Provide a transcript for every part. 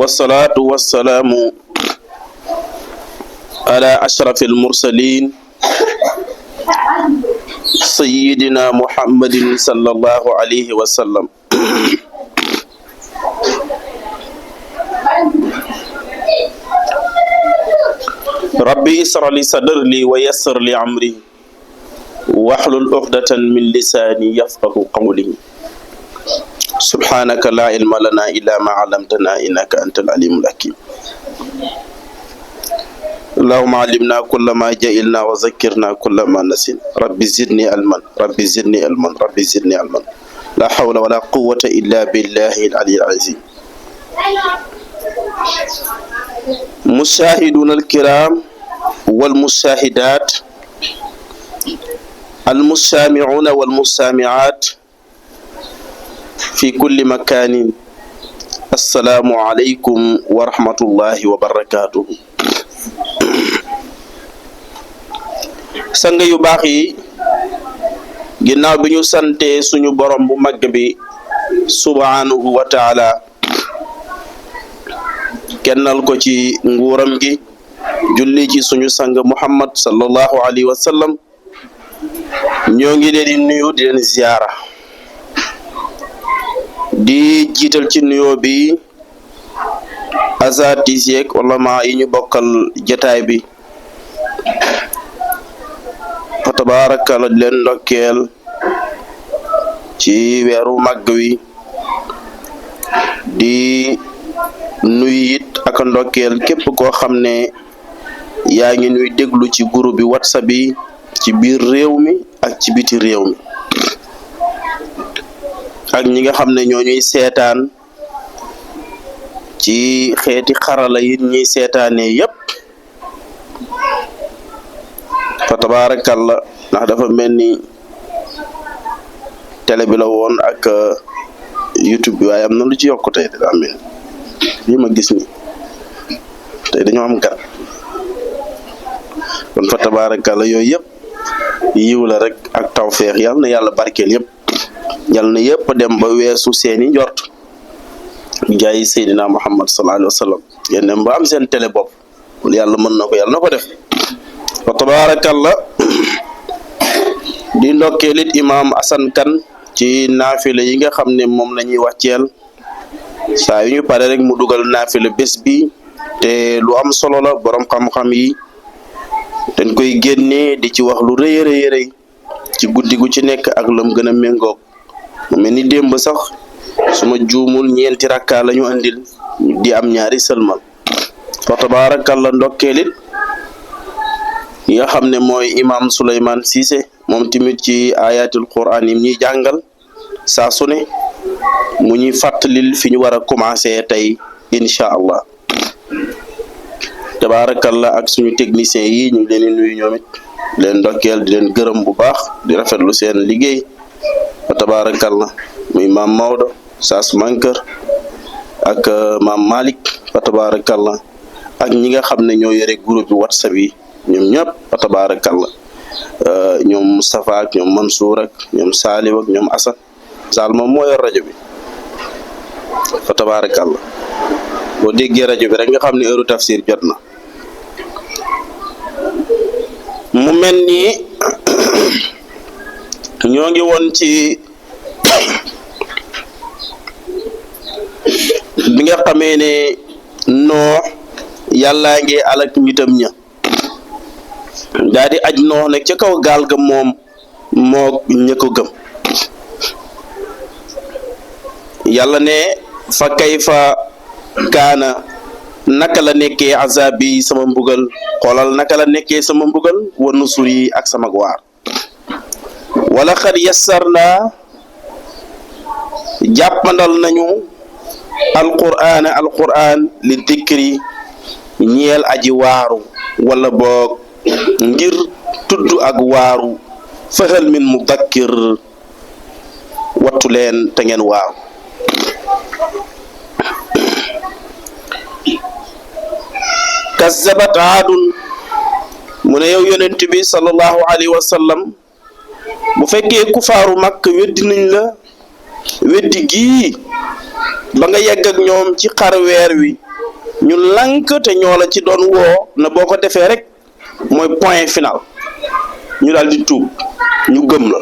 والصلاة والسلام على أشرف المرسلين سيدنا محمد صلى الله عليه وسلم. ربي اسر لي صدري ويسر لي أمري واحلل عقدة من لساني يفقه قولي. سبحانك لا علم لنا إلا ما علمتنا إنك أنت العليم الحكيم. اللهم علمنا كل ما جهلنا وذكرنا كل ما نسينا. ربي زدني علما ربي زدني علما ربي زدني علما. لا حول ولا قوة إلا بالله العلي العظيم. مشاهدون الكرام والمشاهدات المستمعون والمستمعات في كل مكان، السلام عليكم ورحمة الله وبركاته. sang yu baax yi ginnaaw bi ñu sante suñu borom bu mag bi subhanahu wa taala kennal ko ci nguuram gi julli ci suñu sang Muhammad sallallahu alayhi wa sallam ñoo ngi leen di nuyu di leen ziyaara di jiital ci nuyoo bi asatis yeeg ulama yi ñu bokkal jotaay bi fa tabaarakalla di leen ndokkeel ci weeru màgg wi di nuyu it ak ndokkeel képp koo xam ne yaa ngi nuy déglu ci groupe bi WhatsApp bi ci biir réew mi ak ci biti réew mi ak ñi nga xam ne ñoo ñuy seetaan ci xeeti xarala yi ñuy seetaanee yépp fa tabaarakalla ndax dafa mel ni télé bi la woon ak YouTube bi waaye am na lu ci yokk tey daa mel lii ma gis ni tey dañoo am gan kon fa tabaarakalla yooyu yëpp yiw la rek ak tawfeex yal na yàlla barkeel yëpp yal na yëpp dem ba weesu seeni njort jaay Seydina Muhammad sallallahu alayhi wa sallam ngeen dem ba am seen télé bopp yàlla mën na ko yàlla na ko def fa tabaarakalla di ndokkeelit imaam Assane Kane ci naafila yi nga xam ne moom la ñuy wàcceel saa yu ñu pare rek mu dugal naafila bés bi te lu am solo la borom xam-xam yi dañ koy génnee di ci wax lu rëy a rëy rëy ci guddi gu ci nekk ak lam gën a méngoog mu mel ni démb sax suma juumul ñeenti rakka la ñu andil di am ñaari sëlmal fa tabaarakalla ndokkeelit yi nga xam ne mooy imam Souleymane Cissé moom tamit ci ayatul quran yi ñuy jàngal saa su ne mu ñuy fàttalil fi ñu war a commencer tey incha allah tabarakallah ak suñu technicien yi ñu leen di nuyu ñoom it leen ndokkeel di leen gërëm bu baax di rafetlu seen liggéey fa tabarakallah muy maam Maodo Saas Mankeur ak maam Malick fa tabarakallah ak ñi nga xam ne ñoo yore groupe bi WhatsApp yi ñoom ñëpp fa tabarakallah ñoom Moustapha ak ñoom Mansour ak ñoom Saliw ak ñoom Assane Sall moom moo yor rajo bi fa tabarakallah boo déggee rajo bi rek nga xam ne heure tafsir jot na mu mel ni ñoo ngi woon ci bi nga xamee ne Noox yàllaa ngi alak nitam ña daa di aj Noox nag ca kaw gaal ga moom moo ña ko gëm yàlla ne fa kayfa kaana naka la nekkee azabi sama mbugal xoolal naka la nekkee sama mbugal wa nusur yi ak sama waar wala xad yassarna jàppandal nañu alquran li dikri ñeel aji waaru wala boog ngir tudd ak waaru fahal min mudakkir wattu leen te ngeen waaru kazzabat aadun mu ne yow yonent bi sallallahu alayhi wa sallam bu fekkee kufaaru Makka weddi nañ la weddi gii ba nga yegg ak ñoom ci xar weer wi ñu lànk te ñoo la ci doon woo na boo ko defee rek mooy point final ñu daal di tuub ñu gëm la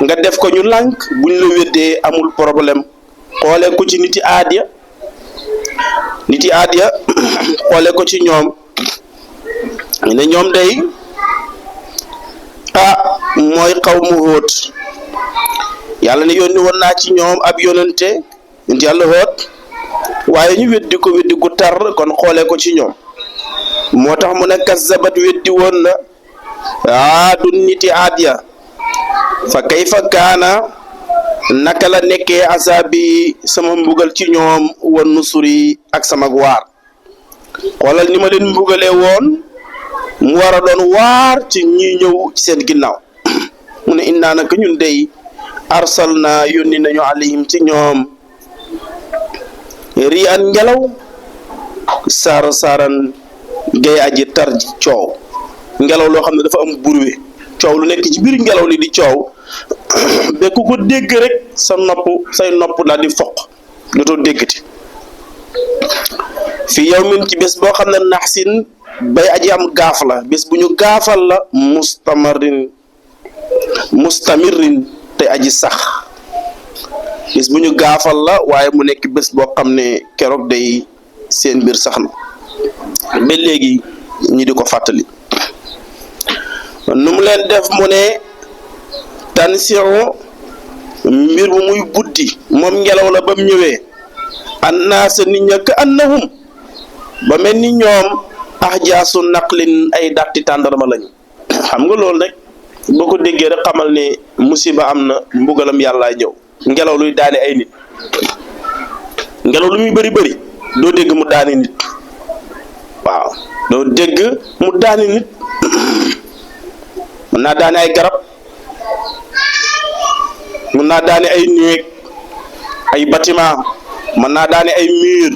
nga def ko ñu lànk buñ la weddee amul problème xoolee ko ci niti aadiya xoolee ko ci ñoom ne ñoom day mooy xawmu Hóot yàlla ne yónni woon naa ci ñoom ab yonente nit yàlla Hóot waaye ñu weddi gu tar kon xoolee ko ci ñoom moo tax mu ne kazzabat weddi woon na Aadun niti aadiya fa kayfa kaana naka la nekkee asaabi sama mbugal ci ñoom wan nusuri ak sama waar xoolal ni ma leen mbugalee woon mu war a doon waar ci ñi ñëw ci seen ginnaaw mu ne innaa naka ñun dey arsalna yónni nañu alayhim ci ñoom ri an ngelaw saaran gay aji tar ji coow ngelaw loo xam ne dafa am burwe coow lu nekk ci biir ngelaw li di coow ba ku ko dégg rek say nopp daal di foq dootoo déggati fi yawmin ci bés boo xam ne naxsin bay aji am gaaf la bés bu ñu gaafal la mustamirin te aji sax bés bu ñu gaafal la waaye mu nekk bés boo xam ne keroog day seen biir sax na ba léegi ñi di ko fàttali nu mu leen def mu ne tansiu mbir bu muy buddi moom ngelaw la ba mu ñëwee annaasa nit ña ka annahum ba mel ni ñoom ahjaasu naqlin ay datti tàndarma lañu xam nga loolu rek boo ko déggee rek xamal ne musiba am na mbugalam yàllaa ñëw ngelaw luy daane ay nit ngelaw lu muy bëri doo dégg mu daane nit waaw doo dégg mu daane nit mën naa daane ay garab mën naa daane ay néeg ay bâtiment mën naa daane ay mur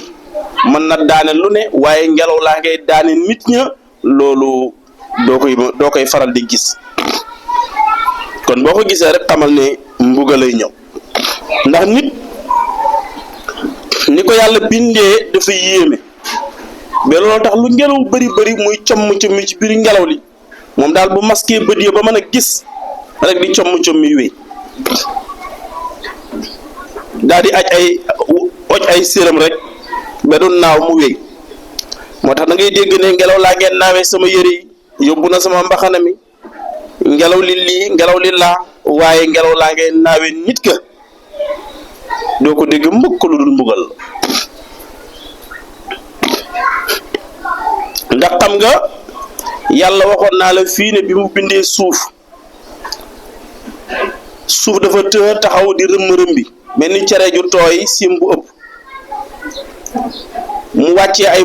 mën na daane lu ne waaye ngelaw laa ngay daane nit ña loolu doo koy faral di gis kon boo ko gisee rek xamal ne mbugal lay ñëw ndax nit ni ko yàlla bindee dafa yéeme ba loolu tax lu ngelaw bëri muy comm ci biir ngelaw li moom daal bu masqué bët yi ba mën a gis rek di comm mi wéy daal di oj ay séram rek ba du naaw mu wéy moo tax da ngay dégg ne ngelaw laa ngeen naawee sama yëre yi yóbbu na sama mbaxana mi ngelaw li lii ngelaw li laa waaye ngelaw laa ngeen naawee nit ka doo ko dégg mbokk lu dul mbugal ndax xam nga yàlla waxoon naa la fii ne bi mu bindee suuf dafa taxaw di rëmm-rëmbi mel ni cere ju tooy sim bu ëpp mu wàccee ay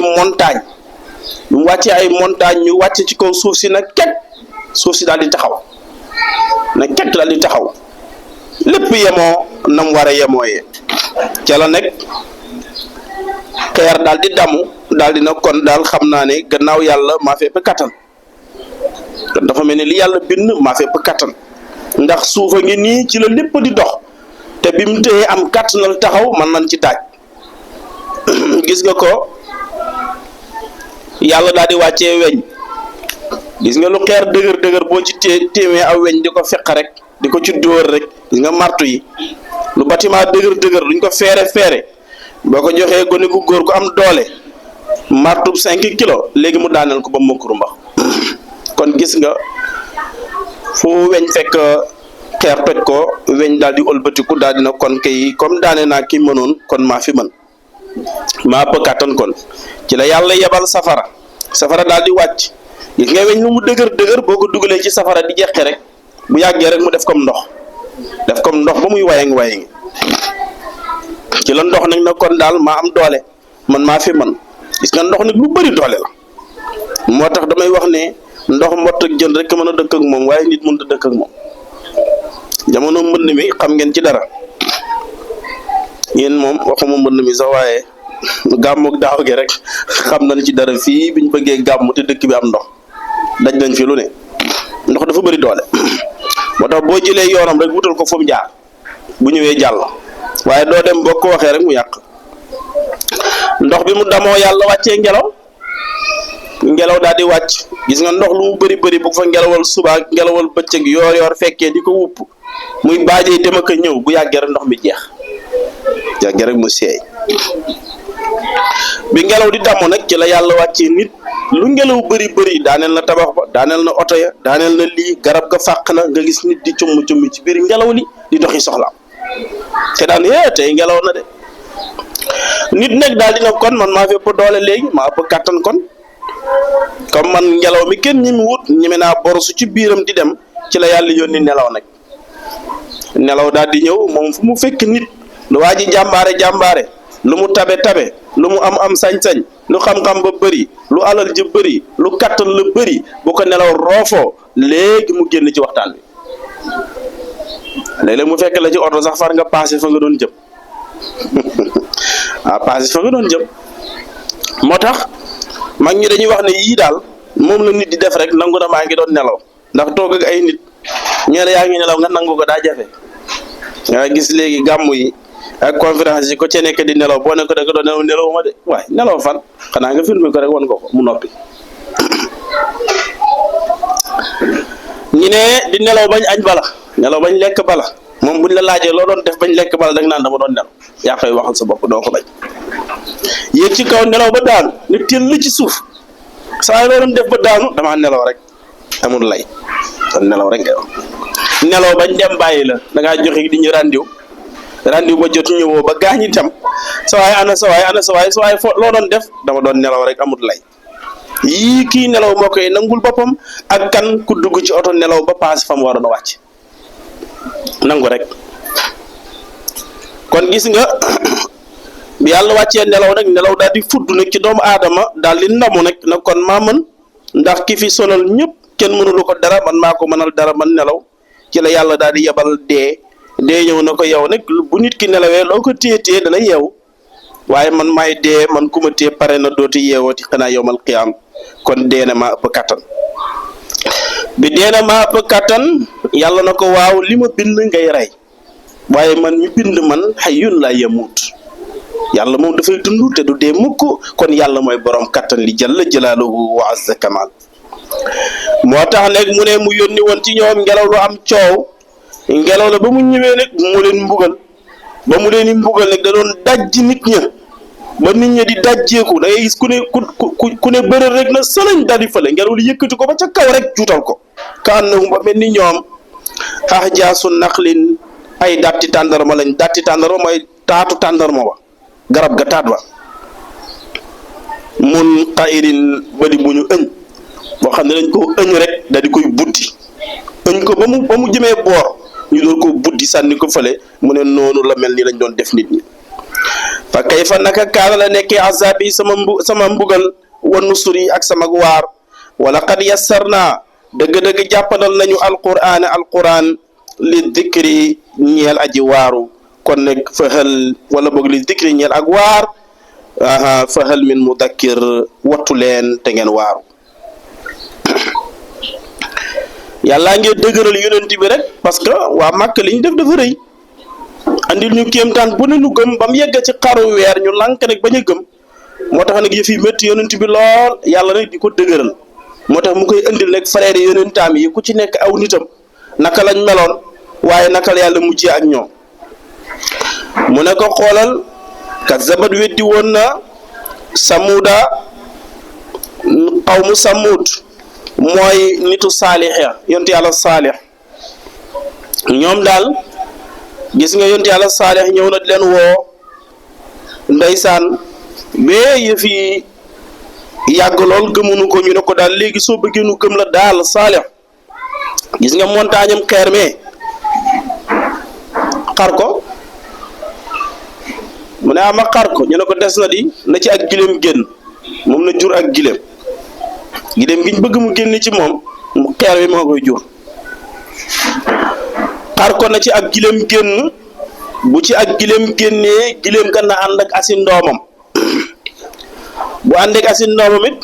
montagne ñu wàcce ci kaw suuf si nag ket suuf si daal di taxaw nag ket daal di taxaw lépp yemoo nam war a yemooyee ca la nekk xeer daal di damu daal di na kon daal xam naa ne gannaaw yàlla maa fépp kattan kon dafa mel ni li yàlla bind maa fépp kattan ndax suufa ngi nii ci la lépp di dox te bi mu téye am kattanal taxaw man nañ ci taaj gis nga ko yàlla daal di wàccee weñ gis nga lu xeer dëgër boo ci téemee aw weñ di ko feq rek di ko ci dóor rek gis nga martu yi lu bâtiment dëgër duñ ko feere boo ko joxee gone gu góor gu am doole martub 5 kilos léegi mu daaneel ko ba mokkuru mbax kon gis nga fu weñ fekk xeer toj ko weñ daal di ëlbatiku daal dina kon kay comme daane naa ki mënoon kon maa fi mën maa ëpp kàttan kon ci la yàlla yebal safara daal di wàcc gis nga weñ lu mu dëgër boo ko dugalee ci safara di jeqi rek bu yàggee rek mu def comme ndox ba muy wayang ci la ndox nag na kon daal maa am doole man maa fi man gis nga ndox nag lu bëri doole la moo tax damay wax ne ndox mbott ak jën rek mën a dëkk ak moom waaye nit mënut a dëkk ak moom jamono mbënd mi xam ngeen ci dara yéen moom waxuma mbënd mi sax waaye gàmmuk daaw gi rek xam nañ ci dara fii biñ bëggee gàmm te dëkk bi am ndox daj nañ fi lu ne ndox dafa bëri doole moo tax boo jëlee yoonam rek wutal ko fu mu jaar bu ñëwee jàll waaye doo dem boo ko waxee rek mu yàq ndox bi mu damoo yàlla wàccee ngelaw daal di wàcc. gis nga ndox lu mu bëri bëri bu fa ngelawal suba ngelawal bëccëg yoor fekkee di ko wupp muy baajee dem ak a ñëw bu yàggee rek ndox mi jeex yàggee rek mu seey. bi ngelaw di damm nag ci la yàlla wàccee nit lu ngelaw bëri bëri daaneel na tabax ba daaneel na oto ya daaneel na lii garab ga fàq na nga gis nit di cumm ci biir ngelaw li di doxi soxlaam te daan tey ngelaw na de. nit nag daal dina kon man maa fi ëpp doole léegi maa ëpp kàttan kon comme man ngelaw mi kenn ñi mu wut ñeme naa borosu ci biiram di dem ci la yàlla yónni nelaw nag. nelaw daal di ñëw moom fu mu fekk nit lu waa ji jàmbaare lu mu tabe lu mu am sañ-sañ lu xam-xam ba bëri lu alal ji bëri lu kattan la bëri bu ko nelaw roofoo léegi mu génn ci waxtaan bi léeg-léeg mu fekk la ci oto sax far nga passé fa nga doon jëm passé fa nga doon jëm. moo tax mag ñi dañuy wax ne yii daal moom la nit di def rek nangu na maa ngi doon nelaw ndax toog ak ay nit ñeela yaa ngi nelaw nga nangu ko daa jafe. nga gis léegi gàmmu yi ak conférence yi ko ca nekk di nelaw boo ne ko da nga doon nelaw ma de waaye nelaw fan xanaa nga filmé ko rek wan ko mu noppi. ñi ne di nelaw bañ añ bala nelaw bañ lekk bala moom buñ la laajee loo doon def bañ lekk bala dag naan dama doon nelaw yaa koy waxal sa bopp doo ko bañ. yéeg ci kaw nelaw ba daanu ne teel la ci suuf saa loo doon def ba daanu damaa nelaw rek amul lay kon nelaw rek ngay wax. nelaw bañ dem bàyyi la da ngaa joxe di ñu randiw ba jot ñëwoo ba gaañ itam sa waay fo loo doon def dama doon nelaw rek amul lay. yii kii nelaw moo koy nangul boppam ak kan ku dugg ci oto nelaw ba paase fa mu waroon a wàcc nangu rek. kon gis nga bi yàlla wàccee nelaw nag nelaw daal di fudd nag ci doomu aadama daal di ndamu nag na kon maa mën ndax ki fi sonal ñëpp kenn mënulu ko dara man maa ko mënal dara man nelaw ci la yàlla daal di yebal dee ñëw na ko yow nag bu nit ki nelawee loo ko téye dana yeew waaye man maay dee man ku ma téye pare na dooti yeewooti xanaa yowmal qiyaam kon dee na maa ëpp kattan. bi dee na maa ëpp kattan yàlla na ko waaw li ma bind ngay rey waaye man mi bind man hayyun laa yamuut yàlla moom dafay dund te du dee mukk kon yàlla mooy borom kattan li jalla jalaaluhu wa azza kamal. moo tax nag mu ne mu yónni woon ci ñoom ngelaw lu am coow ngelaw la ba mu ñëwee nag mu leen mbugal ba mu leen di mbugal nag da doon dajji nit ña ba nit ña di dajjeeku da ngay gis ku ne bërël rek na sëlañ daal di fële ngelaw li yëkkati ko ba ca kaw rek juutal ko ka annahum ba mel ni ñoom ahjaasu naxlin ay datti tàndarma lañ datti tàndarma mooy taatu tàndarma ba garab ga taat ba mun xayirin badi bu ñu ëñ boo xam ne dañ ko ëñ rek daal di koy buddi ëñ ko ba mu jëmee boor ñu doon ko buddi sànni ko fële mu ne noonu la mel ni lañ doon def nit ñi. fa kayfa naka kaana la nekkee azabi sama mbugal wa nusuri ak sama waar wala qad yassarna dëgg-dëgg jàppandal nañu alquran li dikri ñeel aji waaru kon nag fa hal wala boog li dikri ñeel ak waar fa hal min mudakkir wattu leen te ngeen waaru. yàllaa ngeen dëgëral yonent bi rek parce que waa Màkka li ñu def dafa rëy andil ñu kéemtaan bu ne ñu gëm ba mu yegg ci xaru weer ñu lànk nag bañ a gëm moo tax nag yëf yi métti yonent bi lool yàlla nag di ko dëgëral moo tax mu koy indil nag frère yonentaam yi ku ci nekk aw nitam naka lañ meloon waaye naka la yàlla mujjee ak ñoom. mu ne ko xoolal kazzabat weddi woon na samuda xawmu samud mooy nitu saalix ya yonent yàlla saalix ñoom daal gis nga yonent yàlla saalix ñëw na di leen woo ndeysaan bee yëf yi yàgg lool gëmunu ko ñu ne ko daal léegi soo bëggee nu gëm la daal saalix gis nga montagne am xeer mee xar ko mu ne ama xar ko ñu ne ko des na di na ci ak gileem génn moom na jur ak gileem gileem gi ñu bëgg mu génn ci moom xeer bi moo koy jur xar ko na ci ak gileem génn bu ci ak gileem génnee gileem kan na ànd ak asin ndoomam bu ànd ak asin ndoomam it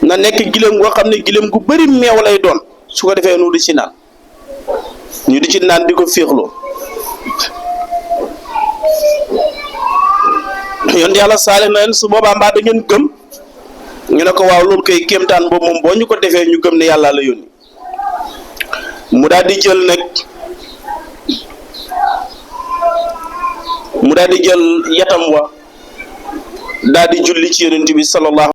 na nekk gileem goo xam ne gileem gu bari meew lay doon su ko defee nu di ci naan ñu di ci naan di ko féexloo yonent yàlla Saalih na leen su boobaa mbaa da ngeen gëm ñu ne ko waaw loolu koy kéemtaan boobu moom boo ñu ko defee ñu gëm ne yàlla la yónni mu daal di jël nag yatam wa daal di julli ci yonent bi sallallahu